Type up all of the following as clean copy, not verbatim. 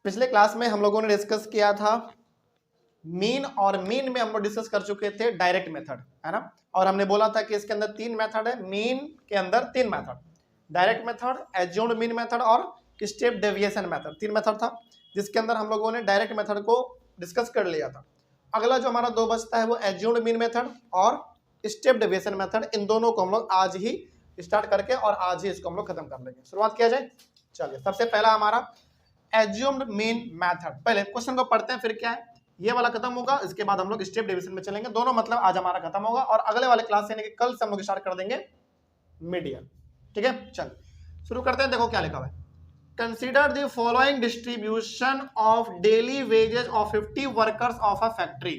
पिछले क्लास में हम लोगों ने डिस्कस किया था मीन, और मीन में हम लोग डिस्कस कर चुके थे डायरेक्ट मेथड, है ना। और हमने बोला था कि इसके अंदर 3 मेथड है, मीन के अंदर 3 method, direct method, assumed mean method और स्टेप डेविएशन मेथड, 3 मेथड था, जिसके अंदर हम लोगों ने डायरेक्ट मेथड को डिस्कस कर लिया था। अगला जो हमारा 2 बचता है वो एज्यूम्ड मीन मेथड और स्टेप डेविएशन मेथड। इन दोनों को हम लोग आज ही स्टार्ट करके और आज ही इसको हम लोग खत्म कर लेंगे। शुरुआत किया जाए। चलिए, सबसे पहला हमारा एज्यूम्ड मीन मेथड। पहले क्वेश्चन को पढ़ते हैं, फिर क्या है, ये वाला खत्म होगा, इसके बाद हम लोग स्टेप डिवीजन में चलेंगे। दोनों मतलब आज हमारा खत्म होगा और अगले वाले क्लास से यानी कि कल से हम लोग स्टार्ट कर देंगे मीडियन। ठीक है, चल शुरू करते हैं। देखो क्या लिखा हुआ है, consider the following distribution of daily wages of 50 workers of a factory.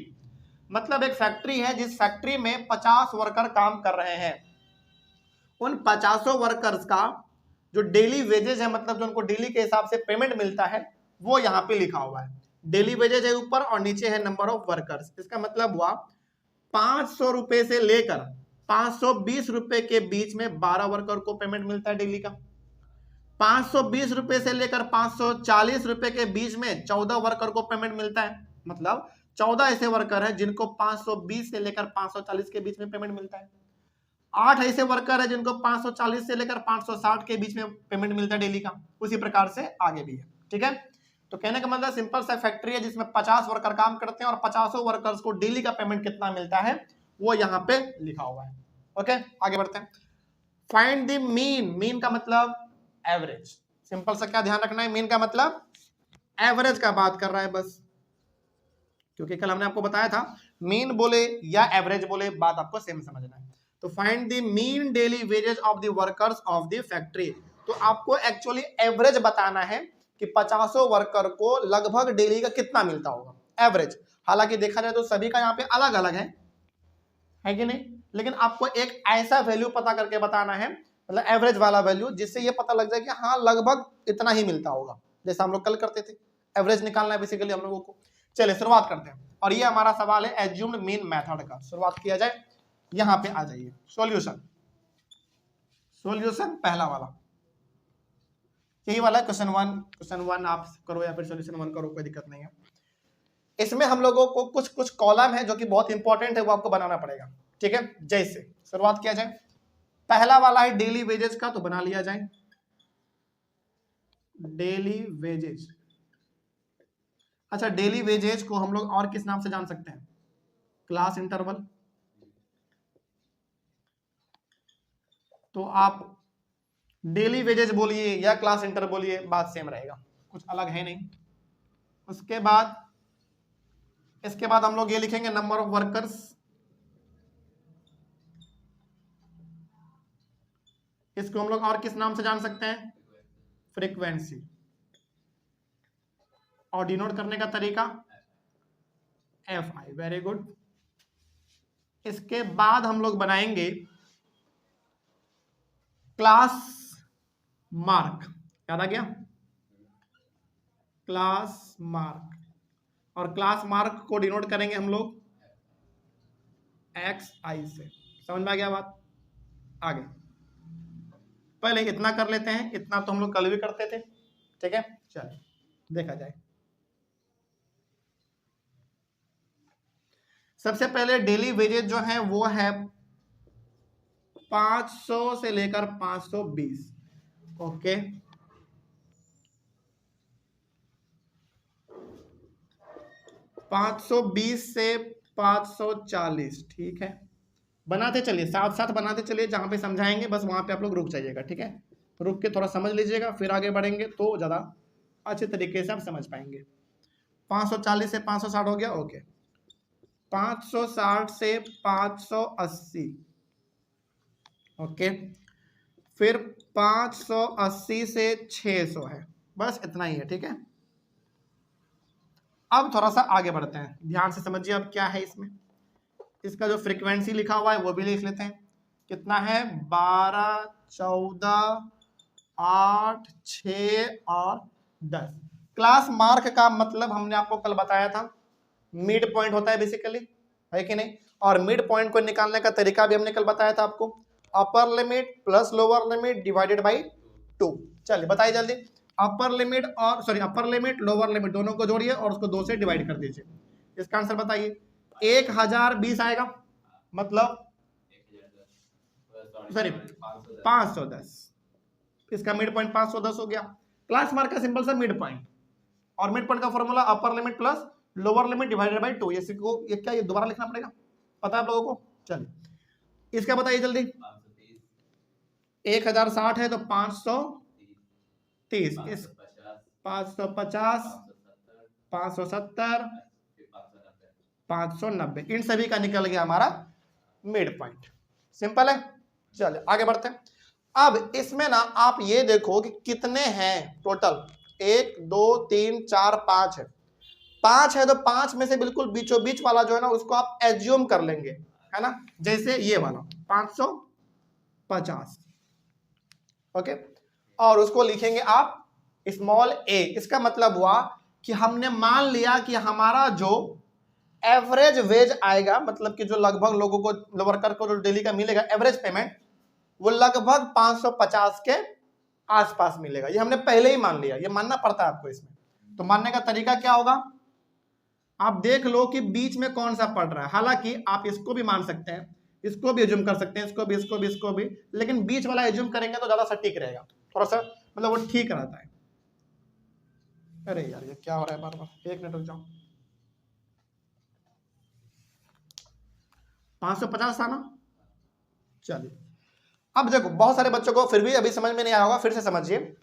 मतलब एक फैक्ट्री है, जिस फैक्ट्री में 50 वर्कर काम कर रहे हैं, उन 50 वर्कर्स का जो डेली वेजेस है, मतलब जो उनको डेली के हिसाब से पेमेंट मिलता है, वो यहाँ पे लिखा हुआ है। डेली वेजेस है ऊपर और नीचे है नंबर ऑफ वर्कर्स। इसका मतलब हुआ 500 रुपए से लेकर 520 रुपए के बीच में 12 वर्कर को पेमेंट मिलता है डेली का। 520 रुपए से लेकर 540 रुपए के बीच में 14 वर्कर को पेमेंट मिलता है। मतलब 14 ऐसे वर्कर हैं जिनको 520 से लेकर 540 के बीच में पेमेंट मिलता है। 8 ऐसे वर्कर है जिनको 540 से लेकर 560 के बीच में पेमेंट मिलता है डेली का। उसी प्रकार से आगे भी है। ठीक है, तो कहने का मतलब सिंपल सा फैक्ट्री है जिसमें 50 वर्कर काम करते हैं और 50 वर्कर्स को डेली का पेमेंट कितना मिलता है वो यहाँ पे लिखा हुआ है। ओके, आगे बढ़ते हैं। Find the mean. मीन का मतलब एवरेज। सिंपल सा क्या ध्यान रखना है, मीन का मतलब एवरेज का बात कर रहा है बस, क्योंकि कल हमने आपको बताया था मीन बोले या एवरेज बोले बात आपको सेम समझना है। तो find the mean daily wages of the workers of the factory. तो आपको एक्चुअली एवरेज बताना है कि 50 वर्कर को लगभग डेली का कितना मिलता होगा एवरेज। हालांकि देखा जाए तो सभी का यहाँ पे अलग अलग है कि नहीं, लेकिन आपको एक ऐसा वैल्यू पता करके बताना है, मतलब एवरेज वाला वैल्यू, जिससे ये पता लग जाए कि हाँ लगभग इतना ही मिलता होगा, जैसा हम लोग कल करते थे। एवरेज निकालना है बेसिकली हम लोगों को। चलिए शुरुआत करते हैं, और ये हमारा सवाल है एज्यूम्ड मीन मेथड का। शुरुआत किया जाए, यहां पे आ जाइए। सॉल्यूशन, सॉल्यूशन पहला वाला यही वाला है, क्वेश्चन वन आप करो या फिर सॉल्यूशन 1 करो, कोई दिक्कत नहीं है। इसमें हम लोगों को कुछ कुछ कॉलम है जो कि बहुत इंपॉर्टेंट है, वो आपको बनाना पड़ेगा। ठीक है, जैसे शुरुआत किया जाए, पहला वाला है डेली वेजेस का, तो बना लिया जाए डेली वेजेस। अच्छा, डेली वेजेस को हम लोग और किस नाम से जान सकते हैं, क्लास इंटरवल। तो आप डेली वेजेस बोलिए या क्लास इंटर बोलिए, बात सेम रहेगा, कुछ अलग है नहीं। उसके बाद इसके बाद हम लोग ये लिखेंगे नंबर ऑफ वर्कर्स। इसको हम लोग और किस नाम से जान सकते हैं, फ्रीक्वेंसी। और डिनोट करने का तरीका FI। Very good. इसके बाद हम लोग बनाएंगे क्लास मार्क। याद आ गया, क्लास मार्क। और क्लास मार्क को डिनोट करेंगे हम लोग XI से। समझ में आ गया बात। आगे पहले इतना कर लेते हैं, इतना तो हम लोग कल भी करते थे। ठीक है, चलिए देखा जाए। सबसे पहले डेली वेजेस जो है वो है 500 से लेकर 520। ओके, $520 से 540। ठीक है, बनाते चलिए, साथ साथ बनाते चलिए, जहां पे समझाएंगे बस वहां पे आप लोग रुक जाइएगा। ठीक है, रुक के थोड़ा समझ लीजिएगा, फिर आगे बढ़ेंगे तो ज्यादा अच्छे तरीके से आप समझ पाएंगे। 540 से 560 हो गया। ओके, 560 से 580। ओके, फिर 580 से 600 है, बस इतना ही है। ठीक है, अब थोड़ा सा आगे बढ़ते हैं, ध्यान से समझिए अब क्या है इसमें। इसका जो फ्रीक्वेंसी लिखा हुआ है वो भी लिख लेते हैं, कितना है 12, 14, 8, 6 और 10। क्लास मार्क का मतलब हमने आपको कल बताया था, मिड पॉइंट होता है बेसिकली, है कि नहीं। और मिड पॉइंट को निकालने का तरीका भी हमने कल बताया था आपको, upper limit plus lower limit divided by 2। चलिए बताइए जल्दी, अपर लिमिट और sorry upper limit lower limit दोनों को जोड़िए और उसको 2 से डिवाइड कर दीजिए। इसका आंसर बताइए। 1020 आएगा, मतलब सॉरी 510, इसका मिड पॉइंट 510 हो गया। क्लास मार्क का सिंपल सा मिड पॉइंट, और मिड पॉइंट का formula upper limit plus lower limit divided by 2। ये क्या, ये दोबारा लिखना पड़ेगा, पता है आप लोगों को? चलिए इसका बताइए जल्दी। 1060 है तो 530, इस 550, 570, 590, इन सभी का निकल गया हमारा मिड पॉइंट। सिंपल है। चलिए आगे बढ़ते हैं। अब इसमें ना आप ये देखो कि कितने हैं टोटल, 1 2 3 4 5 है। 5 है तो 5 में से बिल्कुल बीचों बीच वाला जो है ना उसको आप एज्यूम कर लेंगे, है ना, जैसे ये वाला 550, ओके, और उसको लिखेंगे आप स्मॉल a। इसका मतलब हुआ कि हमने मान लिया कि हमारा जो एवरेज वेज आएगा, मतलब कि जो लगभग लोगों को, वर्कर को जो डेली का मिलेगा एवरेज पेमेंट, वो लगभग 550 के आसपास मिलेगा। ये हमने पहले ही मान लिया, ये मानना पड़ता है आपको इसमें। तो मानने का तरीका क्या होगा, आप देख लो कि बीच में कौन सा पड़ रहा है। हालांकि आप इसको भी मान सकते हैं, इसको भी एज्यूम कर सकते हैं, इसको भी, इसको भी, इसको भी, लेकिन बीच वाला एज्यूम करेंगे तो ज्यादा सटीक रहेगा, थोड़ा सा मतलब वो ठीक रहता है। अरे यार ये क्या हो रहा है बार बार, 1 मिनट रुक जाओ। 550 था ना। चलिए अब देखो, बहुत सारे बच्चों को फिर भी अभी समझ में नहीं आया होगा, फिर से समझिए।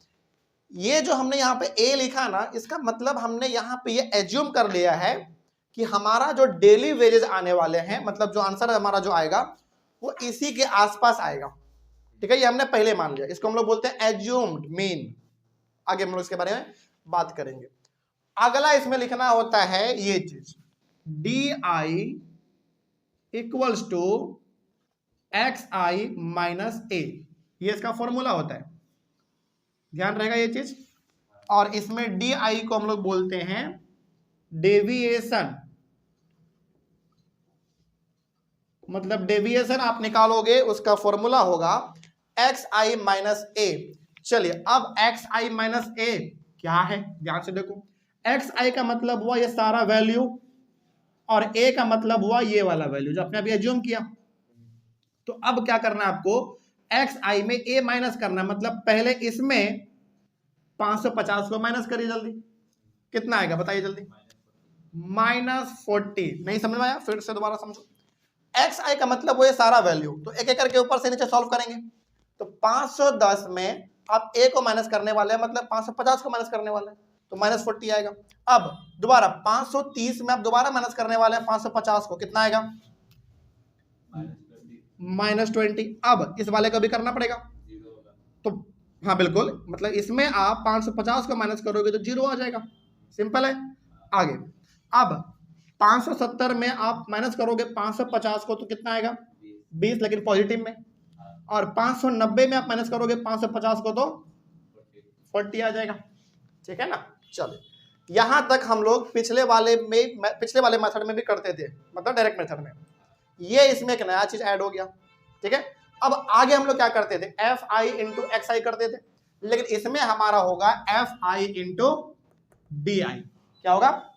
ये जो हमने यहाँ पे ए लिखा ना, इसका मतलब हमने यहाँ पे ये एज्यूम कर लिया है कि हमारा जो डेली वेजेस आने वाले हैं, मतलब जो आंसर हमारा जो आएगा वो इसी के आसपास आएगा। ठीक है, ये हमने पहले मान लिया, इसको हम लोग बोलते हैं एज्यूम्ड मीन। आगे हम लोग इसके बारे में बात करेंगे। अगला इसमें लिखना होता है ये चीज, D I equals to X I minus A, ये इसका फॉर्मूला होता है, ध्यान रहेगा ये चीज। और इसमें डी आई को हम लोग बोलते हैं डेविएशन, मतलब डेविएशन आप निकालोगे उसका फॉर्मूला होगा एक्स आई माइनस ए। चलिए अब एक्स आई माइनस ए क्या है, ध्यान से देखो। एक्स आई का मतलब हुआ ये सारा वैल्यू, और ए का मतलब हुआ ये वाला वैल्यू जो आपने अभी एज्यूम किया। तो अब क्या करना है आपको, एक्स आई में ए माइनस करना है, मतलब पहले इसमें 550 को माइनस करिए जल्दी, कितना आएगा बताइए जल्दी, -40। नहीं समझ में आया, फिर से दोबारा समझो। एक्स आई का मतलब वो ये सारा वैल्यू, तो एक एक करके ऊपर से नीचे सॉल्व करेंगे। तो 510 में आप ए को माइनस करने वाले हैं, मतलब 550 को माइनस करने वाले हैं, तो -40 आएगा। अब दोबारा 530 में आप दोबारा माइनस करने वाले हैं 550 को, कितना आएगा, -20। अब इस वाले को भी करना पड़ेगा, तो हाँ बिल्कुल, मतलब इसमें आप 550 को माइनस करोगे तो 0 आ जाएगा, सिंपल है। आगे अब 570 में आप माइनस करोगे 550 को तो कितना आएगा, 20, लेकिन पॉजिटिव में। और 590 में आप माइनस करोगे 550 को तो 40 आ जाएगा, ठीक है ना। चलो यहां तक हम लोग पिछले वाले मेथड में भी करते थे, मतलब डायरेक्ट मेथड में। ये इसमें एक नया चीज ऐड हो गया, ठीक है। अब आगे हम लोग क्या करते थे, एफ आई इंटू एक्स आई करते थे, लेकिन इसमें हमारा होगा एफ आई इंटू डी आई। क्या होगा,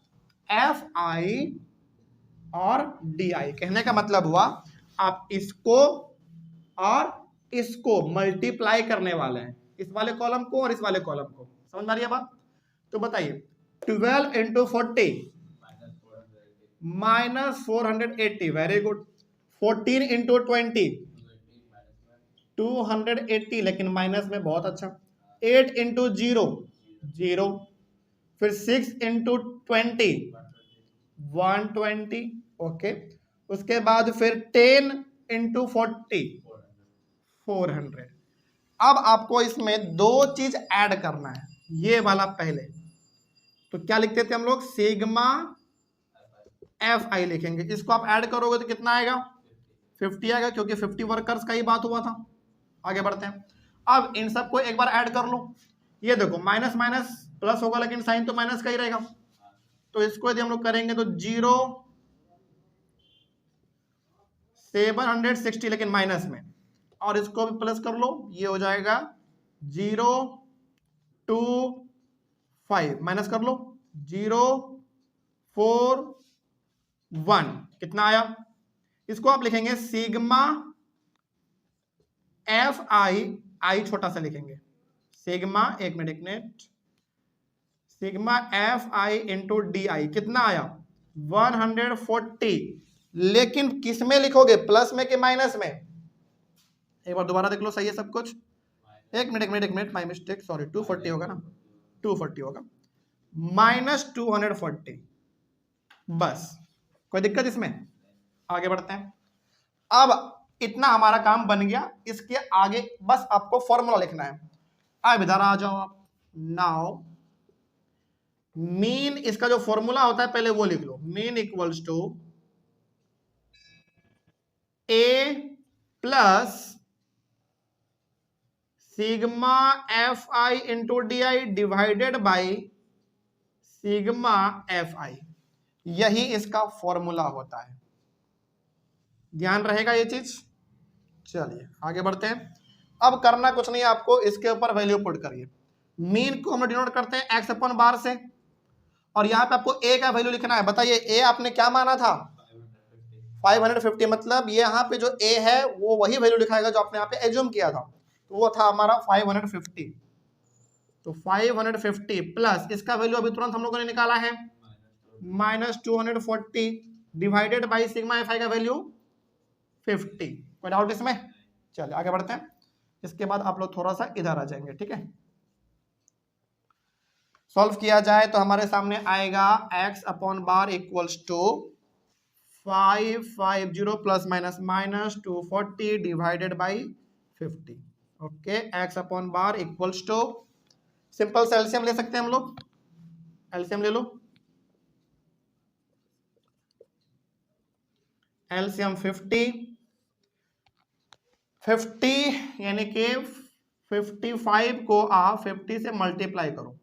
एफ आई और डी आई। कहने का मतलब हुआ आप इसको और इसको मल्टीप्लाई करने वाले हैं, इस वाले कॉलम को और इस वाले कॉलम को। समझ में आ रही है बात? तो बताइए 12 इंटू 40 -480, वेरी गुड। 14 इंटू 20 280, लेकिन माइनस में, बहुत अच्छा। 8 इंटू 0 0, फिर 6 इंटू 20 120, ओके। उसके बाद फिर 10 इंटू 40 400। अब आपको इसमें दो चीज ऐड करना है, ये वाला पहले तो क्या लिखते थे हम लोग, सिग्मा एफ आई लिखेंगे। इसको आप ऐड करोगे तो कितना आएगा, 50 आएगा, क्योंकि 50 वर्कर्स का ही बात हुआ था। आगे बढ़ते हैं। अब इन सबको एक बार ऐड कर लो। ये देखो माइनस माइनस प्लस होगा, लेकिन साइन तो माइनस का ही रहेगा। तो इसको यदि हम लोग करेंगे तो 0 760, लेकिन माइनस में, और इसको भी प्लस कर लो, ये हो जाएगा 0 2 5 माइनस कर लो 0 4 1 कितना आया? इसको आप लिखेंगे सिग्मा एफ आई छोटा सा लिखेंगे सिग्मा, एक minute, sigma F I into D आई कितना आया? 140। लेकिन किस में लिखोगे, प्लस में कि माइनस में? एक बार दोबारा देख लो, सही है सब कुछ? एक मिनट माई मिस्टेक, सॉरी 240 होगा ना, 240 होगा, -240। बस, कोई दिक्कत इसमें? आगे बढ़ते हैं। अब इतना हमारा काम बन गया, इसके आगे बस आपको फॉर्मूला लिखना है। अब इधर आ जाओ आप। नाउ मीन, इसका जो फॉर्मूला होता है पहले वो लिख लो। Mean equals to A plus sigma F I into D I divided by sigma F I. यही इसका फॉर्मूला होता है, ध्यान रहेगा ये चीज। चलिए आगे बढ़ते हैं। अब करना कुछ नहीं है आपको, इसके ऊपर वैल्यू पुट करिए। मीन को हम डिनोट करते हैं एक्स अपॉन बार से, और यहां पे आपको ए का वैल्यू लिखना है। बताइए ए आपने क्या माना था? 550। मतलब ये यहाँ पे जो ए है वो वही वैल्यू लिखाएगा जो आपने यहाँ पे एज्यूम किया था, तो वो था हमारा 550। तो 550 प्लस इसका वैल्यू अभी तुरंत हम लोगों ने निकाला है -240 डिवाइडेड बाई सिग्मा एफ आई का वैल्यू 50। कोई डाउट इसमें? चलिए आगे बढ़ते हैं। इसके बाद आप लोग थोड़ा सा इधर आ जाएंगे, ठीक है। सॉल्व किया जाए तो हमारे सामने आएगा x upon bar equals to 550 plus minus 240 divided by 50। Okay, x upon bar equals to, simple से एलसीएम ले सकते हैं हम लोग। एलसीएम ले लो, एलसीएम 50 यानी कि 55 को आप 50 से मल्टीप्लाई करो।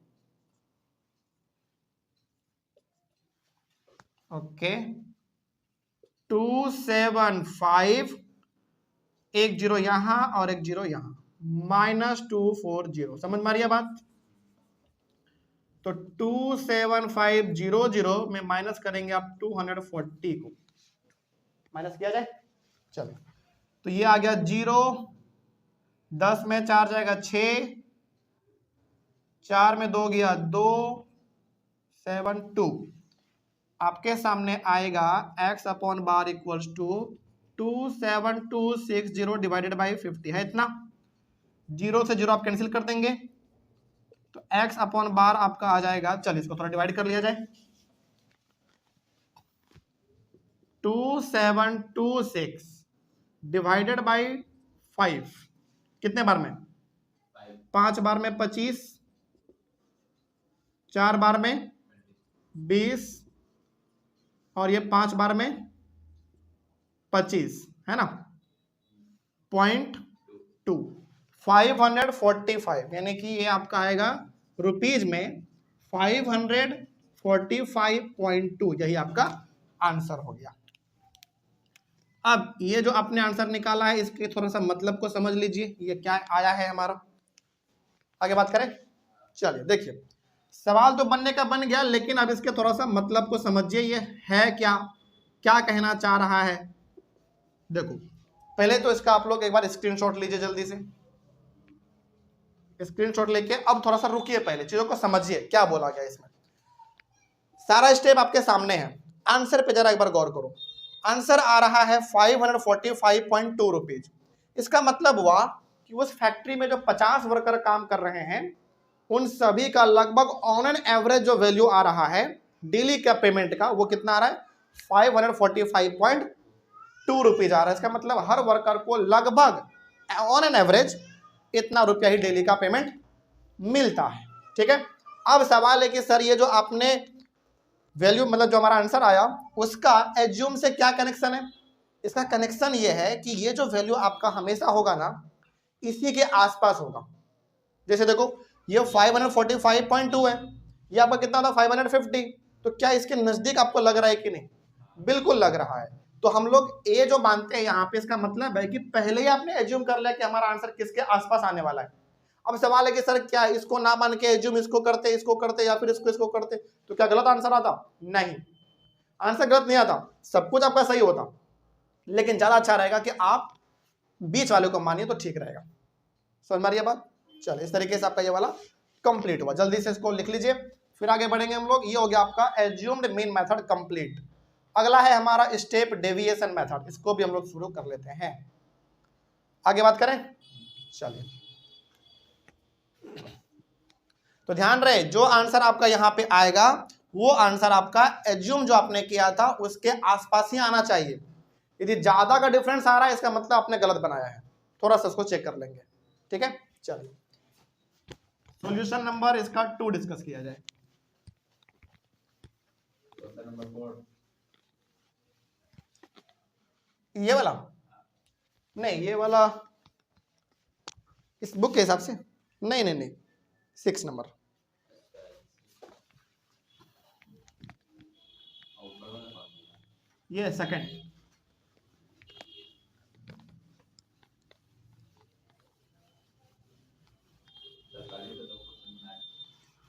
ओके, 275, एक जीरो यहां और एक जीरो यहां, -240। समझ में आ रही है बात? तो 27500 में माइनस करेंगे आप 240 को, माइनस किया जाए। चलो, तो ये आ गया 0, 10 में 4 जाएगा 6, 4 में 2 गया 2, 7 2। आपके सामने आएगा x upon bar equals to 27260 divided by 50 है इतना। 0 से 0 आप कैंसिल कर देंगे, तो x अपॉन बार आपका आ जाएगा, चलिए इसको थोड़ा डिवाइड कर लिया जाए। 2726 डिवाइडेड बाई 5 कितने बार में? 5 बार में 25, 4 बार में 20, और ये 5 बार में 25 है ना, 0.2 545, यानी कि ये आपका आएगा रुपीज में 545.2। यही आपका आंसर हो गया। अब ये जो आपने आंसर निकाला है इसके थोड़ा सा मतलब को समझ लीजिए, ये क्या आया है हमारा। आगे बात करें, चलिए देखिए, सवाल तो बनने का बन गया, लेकिन अब इसके थोड़ा सा मतलब को समझिए, ये है क्या, क्या कहना चाह रहा है। देखो, पहले तो इसका आप लोग एक बार स्क्रीनशॉट लीजिए, जल्दी से स्क्रीनशॉट लेके अब थोड़ा सा रुकिए, पहले चीजों को समझिए क्या बोला गया इसमें। सारा स्टेप आपके सामने है, आंसर पे जरा एक बार गौर करो। आंसर आ रहा है 545.2 रुपीज। इसका मतलब हुआ कि उस फैक्ट्री में जो 50 वर्कर काम कर रहे हैं उन सभी का लगभग ऑन एन एवरेज जो वैल्यू आ रहा है डेली का पेमेंट का, वो कितना आ रहा है? 545.2 रुपीज आ रहा है। इसका मतलब हर वर्कर को लगभग ऑन एन एवरेज इतना रुपया ही डेली का पेमेंट मिलता है, ठीक है। अब सवाल है कि सर ये जो आपने वैल्यू, मतलब जो हमारा आंसर आया उसका एज्यूम से क्या कनेक्शन है? इसका कनेक्शन ये है कि ये जो वैल्यू आपका हमेशा होगा ना, इसी के आसपास होगा। जैसे देखो, ये 545.2 है, ये आपका कितना था? 550। तो क्या इसके नजदीक आपको लग रहा है कि नहीं? बिल्कुल लग रहा है। तो हम लोग ए जो मानते हैं यहाँ पे, इसका मतलब है कि पहले ही आपने एज्यूम कर लिया कि हमारा आंसर किसके आसपास आने वाला है। अब सवाल है कि सर क्या इसको ना मान के एज्यूम इसको करते या फिर इसको करते, तो क्या गलत आंसर आता? नहीं, आंसर गलत नहीं आता, सब कुछ आपका सही होता, लेकिन ज्यादा अच्छा रहेगा कि आप बीच वाले को मानिए तो ठीक रहेगा। समझ में आ रही है बात? चलो इस तरीके से आपका ये वाला कंप्लीट हुआ, जल्दी से इसको लिख लीजिए, फिर आगे बढ़ेंगे हम लोग। ये हो गया आपका एज्यूम्ड मीन मेथड कंप्लीट। अगला है हमारा स्टेप डेविएशन मेथड, इसको भी हम लोग शुरू कर लेते हैं, आगे बात करें। चलिए, तो ध्यान रहे जो आंसर आपका यहां पे आएगा वो आंसर आपका एज्यूम जो आपने किया था उसके आसपास ही आना चाहिए। यदि ज्यादा का डिफरेंस आ रहा है इसका मतलब आपने गलत बनाया है, थोड़ा सा इसको चेक कर लेंगे, ठीक है। चलिए सॉल्यूशन नंबर इसका 2 डिस्कस किया जाए। नंबर 4 ये वाला नहीं, ये वाला इस बुक के हिसाब से नहीं 6 नंबर। ये सेकंड,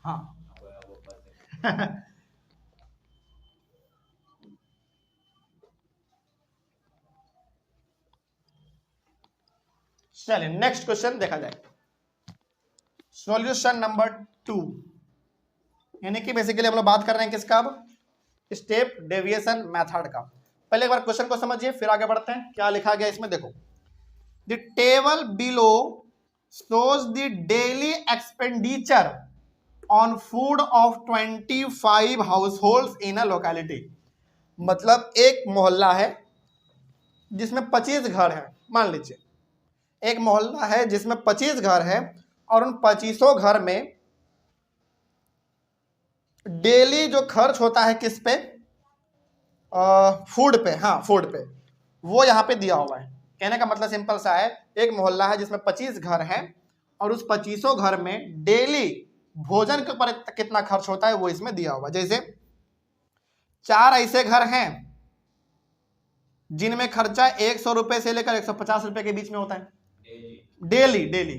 हाँ चलिए नेक्स्ट क्वेश्चन देखा जाए। सॉल्यूशन नंबर 2, यानी कि बेसिकली हम लोग बात कर रहे हैं किसका, अब स्टेप डेविएशन मेथड का। पहले एक बार क्वेश्चन को समझिए फिर आगे बढ़ते हैं। क्या लिखा गया इसमें देखो, the table below shows the daily expenditure on food of 25 households in a locality। मतलब एक मोहल्ला है जिसमें 25 घर हैं, मान लीजिए एक मोहल्ला है जिसमें 25 घर हैं और उन 25 घर में डेली जो खर्च होता है किस पे, फूड पे, हाँ फूड पे, वो यहाँ पे दिया हुआ है। कहने का मतलब सिंपल सा है, एक मोहल्ला है जिसमें 25 घर हैं और उस 25 घर में डेली भोजन के ऊपर कितना खर्च होता है वो इसमें दिया हुआ है। जैसे 4 ऐसे घर हैं जिनमें खर्चा 100 रुपए से लेकर 150 रुपए के बीच में होता है डेली।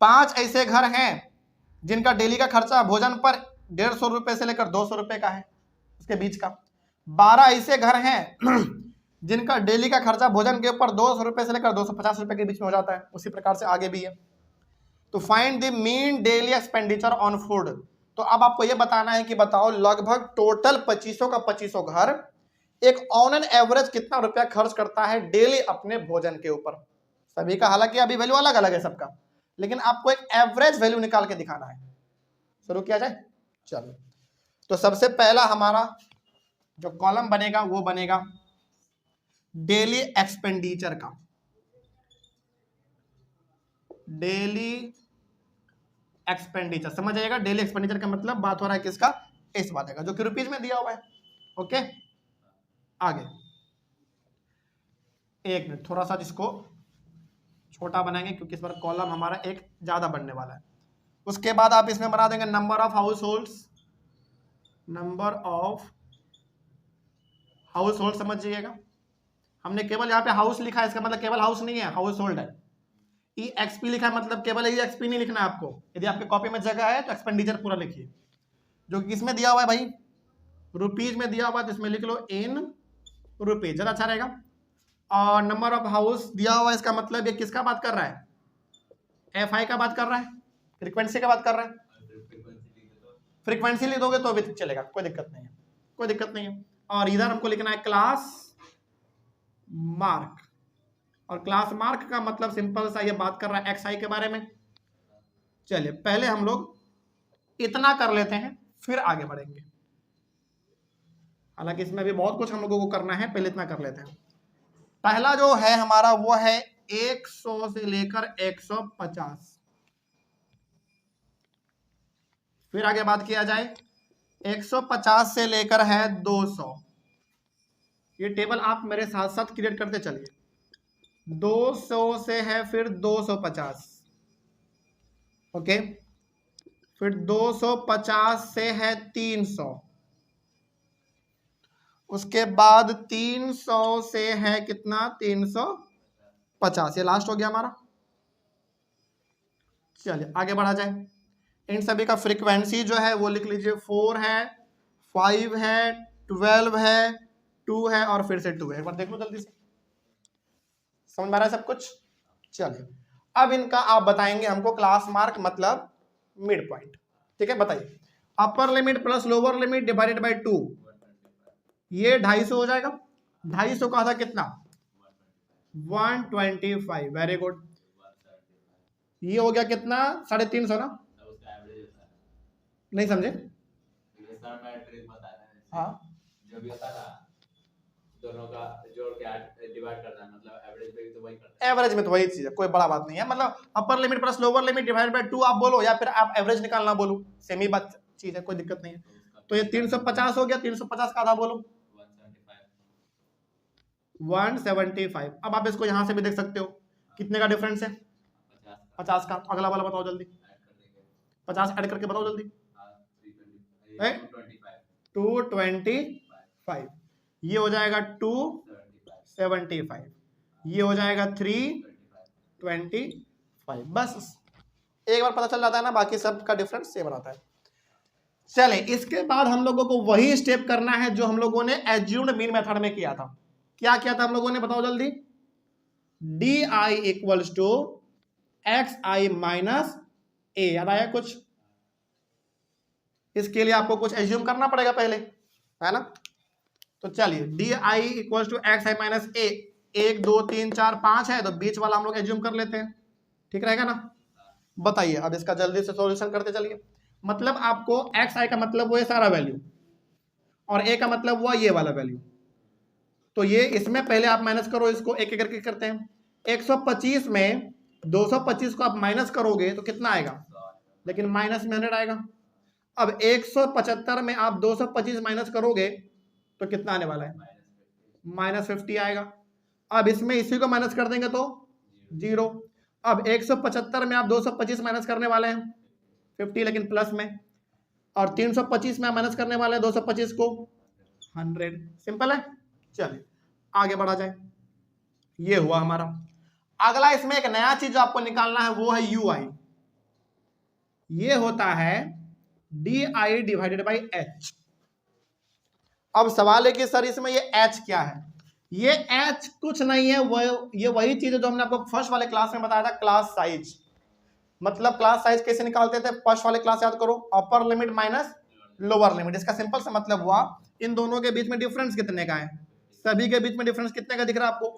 5 ऐसे घर हैं जिनका डेली का खर्चा भोजन पर 150 रुपए से लेकर 200 रुपए का है, उसके बीच का। 12 ऐसे घर हैं जिनका डेली का खर्चा भोजन के ऊपर 200 रुपए से लेकर 250 रुपए के बीच में हो जाता है। उसी प्रकार से आगे भी है। तो find the mean daily expenditure on food. तो अब आपको यह बताना है कि बताओ लगभग टोटल 25 का 25 घर एक ऑन एन एवरेज कितना रुपया खर्च करता है डेली अपने भोजन के ऊपर। सभी का हालांकि अभी वैल्यू अलग अलग है सबका, लेकिन आपको एक एवरेज वैल्यू निकाल के दिखाना है। शुरू किया जाए। चलो, तो सबसे पहला हमारा जो कॉलम बनेगा वो बनेगा डेली एक्सपेंडिचर का। डेली एक्सपेंडिचर समझ आएगा। डेली एक्सपेंडिचर का मतलब बात हो रहा है किसका, इस वाले का जो कि रुपीज में दिया हुआ है। ओके, आगे एक मिनट, थोड़ा सा इसको छोटा बनाएंगे क्योंकि इस बार कॉलम हमारा एक ज्यादा बनने वाला है। उसके बाद आप इसमें बना देंगे number of house holds. Number of house hold समझिएगा, हमने केवल यहाँ पे हाउस लिखा है, इसका मतलब केवल हाउस नहीं है, हाउस होल्ड है। EXP लिखा है मतलब केवल EXP नहीं लिखना है आपको। यदि आपके कॉपी में जगह है तो एक्सपेंडिचर पूरा लिखिए, जो कि किसमें दिया हुआ है भाई, रुपीज में दिया हुआ है, तो इसमें लिख लो इन रुपीज, ज्यादा अच्छा रहेगा। और नंबर ऑफ हाउस दिया हुआ है, इसका मतलब ये किसका बात कर रहा है, FI का बात कर रहा है, फ्रीक्वेंसी का बात कर रहा है। फ्रीक्वेंसी लिख दोगे तो भी चलेगा, कोई दिक्कत नहीं है, कोई दिक्कत नहीं है। और इधर हमको लिखना है क्लास मार्क, और क्लास मार्क का मतलब सिंपल सा ये बात कर रहा है XI के बारे में। चलिए पहले हम लोग इतना कर लेते हैं फिर आगे बढ़ेंगे, हालांकि इसमें भी बहुत कुछ हम लोगों को करना है, पहले इतना कर लेते हैं। पहला जो है हमारा वो है 100 से लेकर 150, फिर आगे बात किया जाए 150 से लेकर है 200। ये टेबल आप मेरे साथ साथ क्रिएट करते चलिए। 200 से है फिर 250, ओके, फिर 250 से है 300, उसके बाद 300 से है कितना, 350, ये लास्ट हो गया हमारा। चलिए आगे बढ़ा जाए। इन सभी का फ्रीक्वेंसी जो है वो लिख लीजिए, 4 है, 5 है, 12 है, 2 है और फिर से 2 है। एक बार देख लो जल्दी से, समझ में आ रहा है सब कुछ? चलिए अब इनका आप बताएंगे हमको क्लास मार्क मतलब मिड पॉइंट। ठीक है, बताइए। Upper limit plus lower limit divided by 2, ये 250 हो जाएगा। 250 का था कितना? 125। Very good. ये हो गया कितना? 350 ना? नहीं समझे? हाँ, जो भी होता था दोनों का जोड़ के डिवाइड करना है, मतलब एवरेज में भी तो वही करना है। एवरेज में तो वही चीज है, कोई बड़ा बात नहीं है। मतलब upper limit plus lower limit divide by 2 आप बोलो, या फिर आप एवरेज निकालना बोलो, सेम ही बात चीज है, कोई दिक्कत नहीं है। तो ये 350 हो गया, 350 का आधा बोलो 175। अब आप इसको यहां से भी देख सकते हो, कितने का डिफरेंस है? 50 का। अगला वाला बताओ जल्दी, 50 ऐड करके बताओ जल्दी। 225, ये हो जाएगा 275, ये हो जाएगा 325। बस एक बार पता चल जाता है ना, बाकी सब का डिफरेंस सेम रहता है। चले, इसके बाद हम लोगों को वही स्टेप करना है जो हम लोगों ने एज्यूम्ड मीन मेथड में किया था। क्या किया था हम लोगों ने, बताओ जल्दी। D I equals to X I minus A, याद आया कुछ? इसके लिए आपको कुछ एज्यूम करना पड़ेगा पहले, है ना? तो चलिए, D I equals to X I minus A, 1 2 3 4 5 है, तो बीच वाला हम लोग एज्यूम कर लेते हैं। ठीक रहेगा ना? बताइए, अब इसका जल्दी से सॉल्यूशन करते चलिए। मतलब आपको एक्स आई का मतलब वो है सारा वैल्यू, और ए का मतलब हुआ ये वाला वैल्यू। तो ये इसमें पहले आप माइनस करो, इसको एक एक करके करते हैं। 125 में 225 को आप माइनस करोगे तो कितना आएगा? लेकिन माइनस में 100 आएगा। अब 175 में आप 225 माइनस करोगे तो कितना आने वाला है? -50 आएगा। अब इसमें इसी को माइनस कर देंगे तो 0। अब 175 में आप 225 माइनस करने वाले हैं 50, लेकिन प्लस में, और 325 में माइनस करने वाले हैं 225 को 100। सिंपल है। चलिए आगे बढ़ा जाए। ये हुआ हमारा। अगला इसमें एक नया चीज जो आपको निकालना है वो है यू आई। ये होता है D I divided by H. अब सवाल है कि सर इसमें ये एच क्या है? ये एच कुछ नहीं है, ये वही चीज है जो हमने आपको फर्स्ट वाले क्लास में बताया था, क्लास साइज। मतलब क्लास साइज कैसे निकालते थे? फर्स्ट वाले क्लास याद करो, upper limit minus lower limit. इसका सिंपल सा मतलब हुआ इन दोनों के बीच में डिफरेंस कितने का है? सभी के बीच में डिफरेंस कितने का दिख रहा है आपको?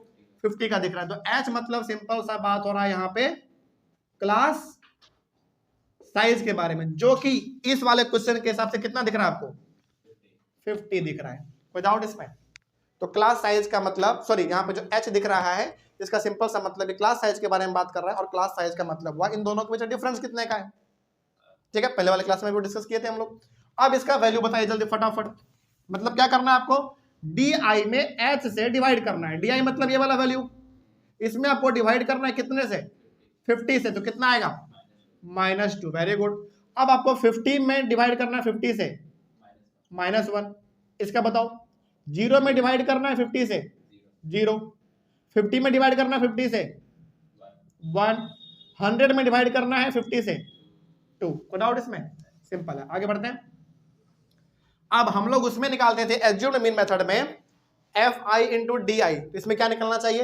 50 का दिख रहा है। तो एच मतलब सिंपल सा बात हो रहा है यहाँ पे क्लास साइज के बारे में, जो कि इस वाले क्वेश्चन के हिसाब से कितना दिख रहा है आपको? 50 दिख रहा है। कोई डाउट इसमें? तो क्लास साइज का मतलब, सॉरी, यहाँ पे जो एच दिख रहा है इसका सिंपल सा मतलब क्लास साइज के बारे में बात कर रहा है, और क्लास साइज का मतलब हुआ इन दोनों के बीच डिफरेंस कितने का है। ठीक है, पहले वाले क्लास में भी डिस्कस किए थे हम लोग। अब इसका वैल्यू बताइए जल्दी फटाफट। मतलब क्या करना है आपको? डी आई में एच से डिवाइड करना है। डी आई मतलब ये वाला वैल्यू, इसमें आपको डिवाइड करना है कितने से? 50 से। तो कितना आएगा? -2। Very good. अब आपको 50 में डिवाइड करना है 50 से, -1। इसका बताओ। 0 में डिवाइड करना है 50 से, 0। 50 में डिवाइड करना है 50 से, 1। 100 में डिवाइड करना है 50 से, 2। कोई डाउट इसमें? सिंपल है। आगे बढ़ते हैं। अब हम लोग उसमें निकालते थे एज्यूम्ड मीन मेथड में एफ आई इंटू डी आई। तो इसमें क्या निकलना चाहिए?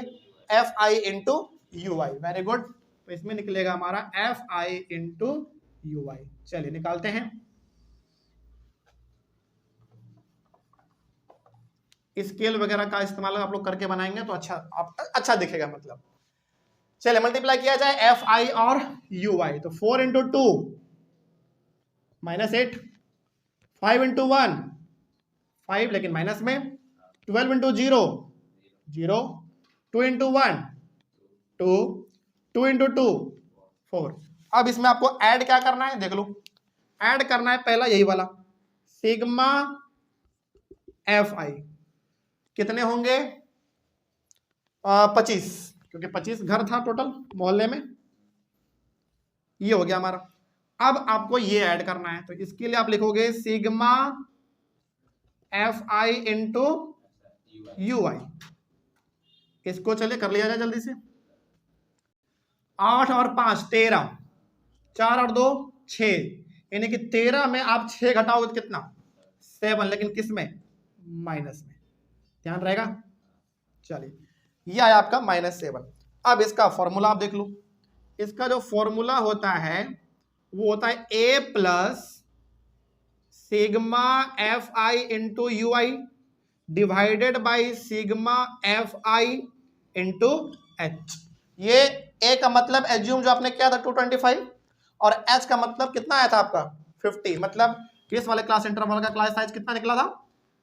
F I into U I. Very good. तो इसमें निकलेगा हमारा एफ आई इंटू यू आई। चलिए निकालते हैं। स्केल वगैरह का इस्तेमाल आप लोग करके बनाएंगे तो अच्छा दिखेगा। मतलब चलिए मल्टीप्लाई किया जाए एफ आई और यू आई। तो 4 इंटू 2 -8, 5 इंटू 1 5, लेकिन माइनस में, 12 इंटू 0 0, 2 इंटू 1 2, 2 इंटू 2 4। अब इसमें आपको ऐड क्या करना है? देख लो, ऐड करना है पहला यही वाला सिग्मा एफ आई। कितने होंगे? 25, क्योंकि 25 घर था टोटल मोहल्ले में। ये हो गया हमारा। अब आपको ये ऐड करना है, तो इसके लिए आप लिखोगे sigma F I into U I. इसको चलिए कर लिया जाए जल्दी से। 8 और 5 13, 4 और 2 6, यानी कि 13 में आप 6 घटाओगे तो कितना 7, लेकिन किस में माइनस में, ध्यान रहेगा। चलिए ये आया आपका -7। अब इसका फॉर्मूला आप देख लो, इसका जो फॉर्मूला होता है वो होता है a plus sigma F I into U I divided by sigma F I into H. ये a का मतलब एज्यूम जो आपने किया था 225 और h का मतलब कितना आया था आपका 50, मतलब केस वाले क्लास इंटरवल का क्लास साइज कितना निकला था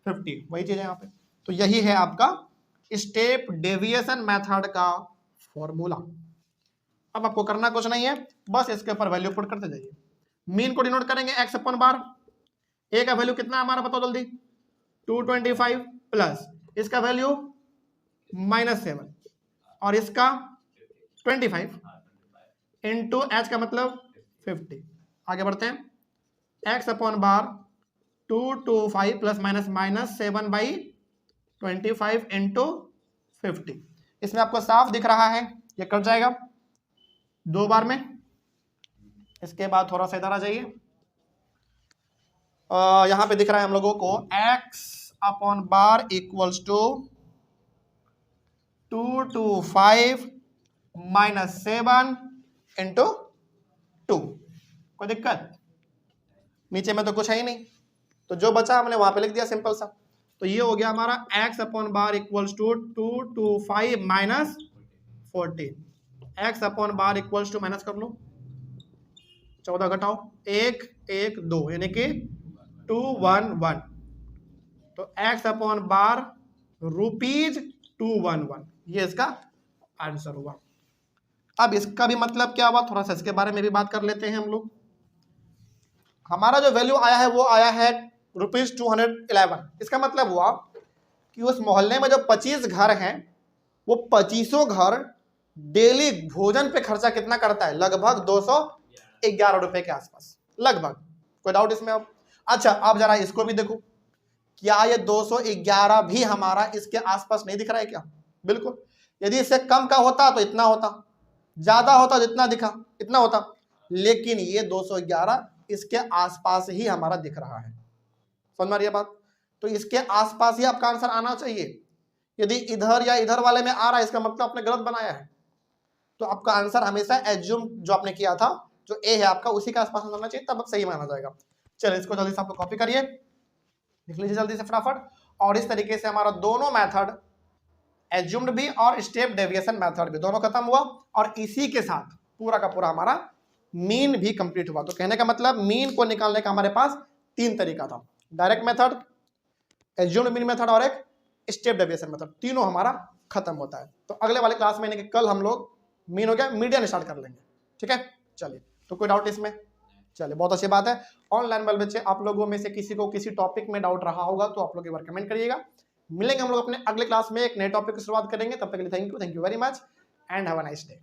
50, वही चीज है यहाँ पे। तो यही है आपका स्टेप डेविएशन मेथड का फॉर्मूला। अब आपको करना कुछ नहीं है, बस इसके ऊपर वैल्यू पुट करते जाइए। मीन को डिनोट करेंगे x अपन बार, a का वैल्यू कितना हमारा बताओ जल्दी 225 प्लस इसका वैल्यू -7 और इसका 25 इंटू एच का मतलब 50। आगे बढ़ते हैं, x अपॉन बार 225 प्लस माइनस -7/25 इंटू 50। इसमें आपको साफ दिख रहा है ये कट जाएगा 2 बार में। इसके बाद थोड़ा सा इधर आ जाइए, यहां पे दिख रहा है हम लोगों को x upon bar equals to 225 -7 into 2। कोई दिक्कत, नीचे में तो कुछ है ही नहीं, तो जो बचा हमने वहां पे लिख दिया सिंपल सा। तो ये हो गया हमारा x upon bar equals to 225 -14। x upon bar equals to minus कर लो, 14 घटाओ 1 1 2 यानी कि 211। तो x अपॉन बार ₹211, ये इसका आंसर हुआ। अब इसका भी मतलब क्या हुआ, थोड़ा सा इसके बारे में भी बात कर लेते हैं हम लोग। हमारा जो वैल्यू आया है वो आया है ₹211। इसका मतलब हुआ कि उस मोहल्ले में जो 25 घर हैं वो 25 घर डेली भोजन पे खर्चा कितना करता है, लगभग 211 रुपए के आसपास लगभग। कोई डाउट इसमें? अब अच्छा, अब जरा इसको भी देखो, क्या ये 211 भी हमारा इसके आसपास नहीं दिख रहा है क्या? बिल्कुल, यदि इससे कम का होता तो इतना होता, ज्यादा होता तो इतना दिखा इतना होता, लेकिन ये 211 इसके आसपास ही हमारा दिख रहा है। समझ में आ रही है बात? तो इसके आसपास ही आपका आंसर आना चाहिए। यदि इधर या इधर वाले में आ रहा है इसका मतलब आपने गलत बनाया है। तो आपका आंसर हमेशा एज्यूम जो आपने किया था जो ए है आपका उसी के आसपास होना चाहिए, तब सही माना जाएगा। चलिए इसको जल्दी से आप लोग कॉपी करिए, लिख लीजिए जल्दी से फटाफट। और इस तरीके से हमारा दोनों मेथड एज्यूम्ड भी और स्टेप डेविएशन मेथड भी दोनों खत्म हुआ, और इसी के साथ पूरा का पूरा हमारा मीन भी कंप्लीट हुआ। तो कहने का मतलब मीन को निकालने का हमारे पास 3 तरीका था, direct method, assumed mean method और एक स्टेप डेविएशन मेथड, तीनों हमारा खत्म होता है। तो अगले वाले क्लास में यानी कि कल हम लोग मीन हो गया मीडियन स्टार्ट कर लेंगे, ठीक है। चलिए, तो कोई डाउट इसमें? चलिए, बहुत अच्छी बात है। ऑनलाइन वाले बच्चे, आप लोगों में से किसी को किसी टॉपिक में डाउट रहा होगा तो आप लोग एक बार कमेंट करिएगा। मिलेंगे हम लोग अपने अगले क्लास में, एक नए टॉपिक की शुरुआत करेंगे। तब तक के लिए thank you very much and have a nice day.